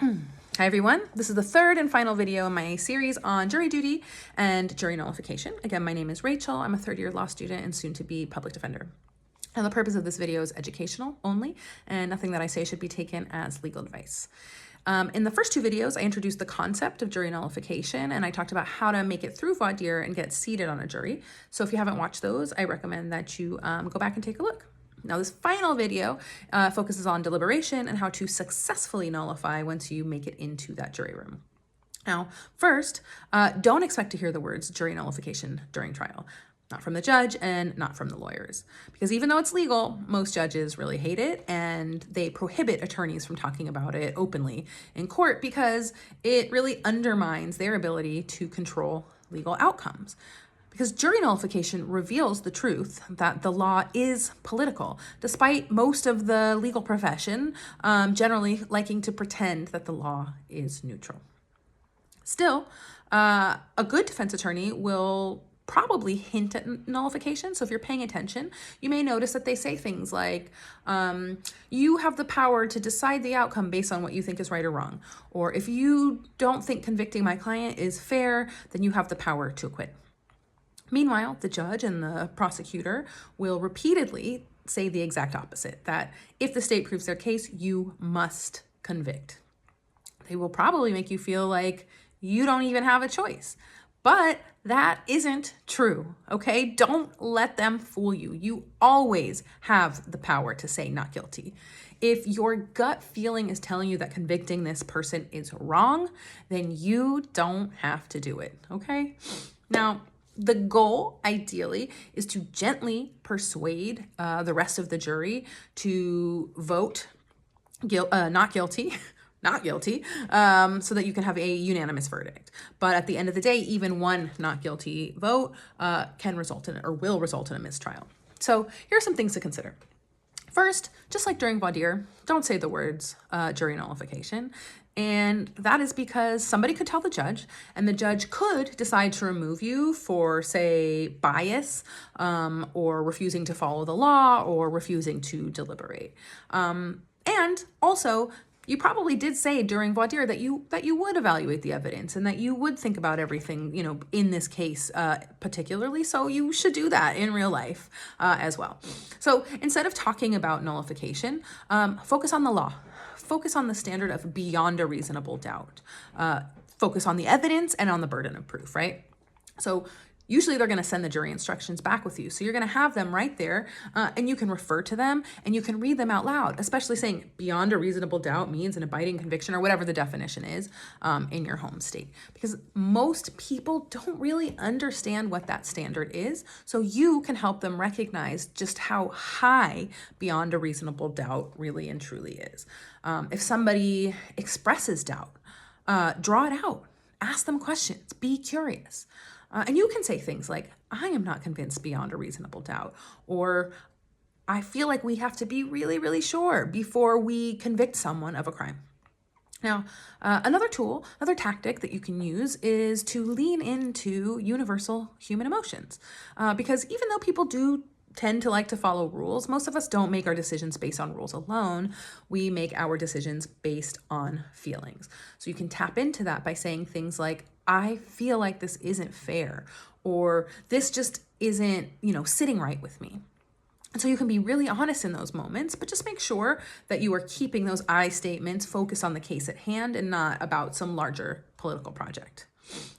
Hi everyone, this is the third and final video in my series on jury duty and jury nullification. Again, my name is Rachel. I'm a third-year law student and soon to be public defender. And the purpose of this video is educational only, and nothing that I say should be taken as legal advice. In the first two videos, I introduced the concept of jury nullification, and I talked about how to make it through voir dire and get seated on a jury. So if you haven't watched those, I recommend that you go back and take a look. Now, this final video focuses on deliberation and how to successfully nullify once you make it into that jury room. Now, first, don't expect to hear the words jury nullification during trial. Not from the judge and not from the lawyers. Because even though it's legal, most judges really hate it and they prohibit attorneys from talking about it openly in court because it really undermines their ability to control legal outcomes. Because jury nullification reveals the truth that the law is political, despite most of the legal profession generally liking to pretend that the law is neutral. Still, a good defense attorney will probably hint at nullification. So if you're paying attention, you may notice that they say things like, you have the power to decide the outcome based on what you think is right or wrong. Or if you don't think convicting my client is fair, then you have the power to acquit. Meanwhile, the judge and the prosecutor will repeatedly say the exact opposite, that if the state proves their case, you must convict. They will probably make you feel like you don't even have a choice. But that isn't true, okay? Don't let them fool you. You always have the power to say not guilty. If your gut feeling is telling you that convicting this person is wrong, then you don't have to do it, okay? Now, the goal, ideally, is to gently persuade the rest of the jury to vote not guilty, so that you can have a unanimous verdict. But at the end of the day, even one not guilty vote can result in, or will result in, a mistrial. So here are some things to consider. First, just like during voir dire, don't say the words jury nullification. And that is because somebody could tell the judge, and the judge could decide to remove you for, say, bias, or refusing to follow the law, or refusing to deliberate. And also, you probably did say during voir dire that you would evaluate the evidence and that you would think about everything, in this case particularly. So you should do that in real life as well. So instead of talking about nullification, focus on the law. Focus on the standard of beyond a reasonable doubt. Focus on the evidence and on the burden of proof, right? So usually they're going to send the jury instructions back with you. So you're going to have them right there and you can refer to them and you can read them out loud, especially saying beyond a reasonable doubt means an abiding conviction or whatever the definition is in your home state. Because most people don't really understand what that standard is. So you can help them recognize just how high beyond a reasonable doubt really and truly is. If somebody expresses doubt, draw it out. Ask them questions. Be curious. And you can say things like, I am not convinced beyond a reasonable doubt, or I feel like we have to be really, really sure before we convict someone of a crime. Now, another tactic that you can use is to lean into universal human emotions. Because even though people do tend to like to follow rules, most of us don't make our decisions based on rules alone. We make our decisions based on feelings. So you can tap into that by saying things like, I feel like this isn't fair, or this just isn't, sitting right with me. And so you can be really honest in those moments, but just make sure that you are keeping those I statements focused on the case at hand and not about some larger political project.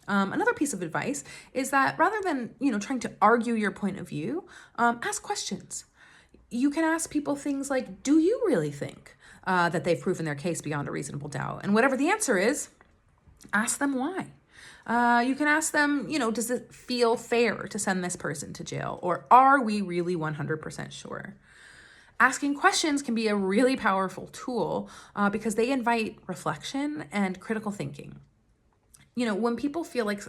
Another piece of advice is that rather than, trying to argue your point of view, ask questions. You can ask people things like, do you really think that they've proven their case beyond a reasonable doubt? And whatever the answer is, ask them why. You can ask them, does it feel fair to send this person to jail? Or are we really 100% sure? Asking questions can be a really powerful tool because they invite reflection and critical thinking. When people feel like,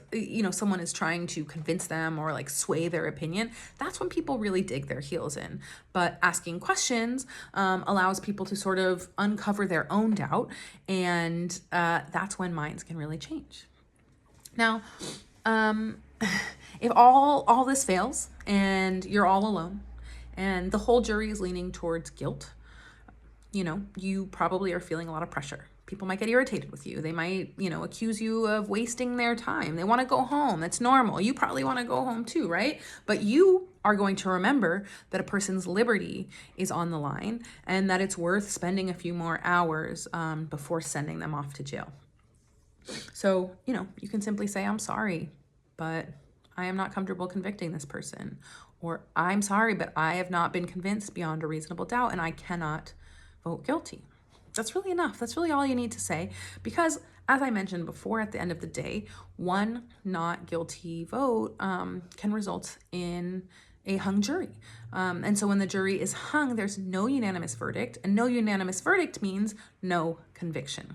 someone is trying to convince them or like sway their opinion, that's when people really dig their heels in. But asking questions allows people to sort of uncover their own doubt. And that's when minds can really change. Now, if all this fails and you're all alone and the whole jury is leaning towards guilt, you probably are feeling a lot of pressure People might get irritated with you. They might, you know, accuse you of wasting their time. They want to go home. That's normal. You probably want to go home too, right? But you are going to remember that a person's liberty is on the line and that it's worth spending a few more hours before sending them off to jail. So, you know, you can simply say, I'm sorry, but I am not comfortable convicting this person. Or I'm sorry, but I have not been convinced beyond a reasonable doubt and I cannot vote guilty. That's really enough. That's really all you need to say, because as I mentioned before, at the end of the day, one not guilty vote can result in a hung jury. And so when the jury is hung, there's no unanimous verdict, and no unanimous verdict means no conviction.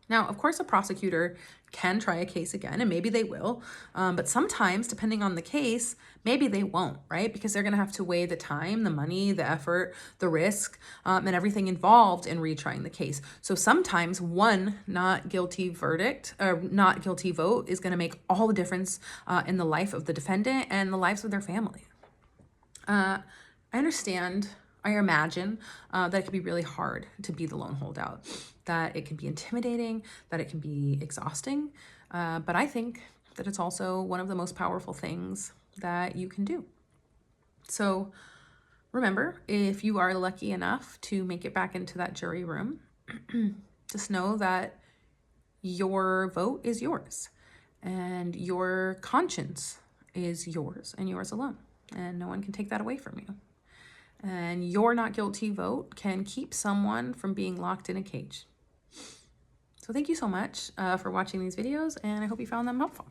Now, of course, a prosecutor can try a case again, and maybe they will, but sometimes, depending on the case, maybe they won't, right? Because they're gonna have to weigh the time, the money, the effort, the risk, and everything involved in retrying the case. So sometimes one not guilty verdict, or not guilty vote, is gonna make all the difference in the life of the defendant and the lives of their family. I understand, I imagine that it can be really hard to be the lone holdout, that it can be intimidating, that it can be exhausting, but I think that it's also one of the most powerful things that you can do. So remember, if you are lucky enough to make it back into that jury room, just know that your vote is yours and your conscience is yours and yours alone, and no one can take that away from you. And your not guilty vote can keep someone from being locked in a cage. So thank you so much for watching these videos, and I hope you found them helpful.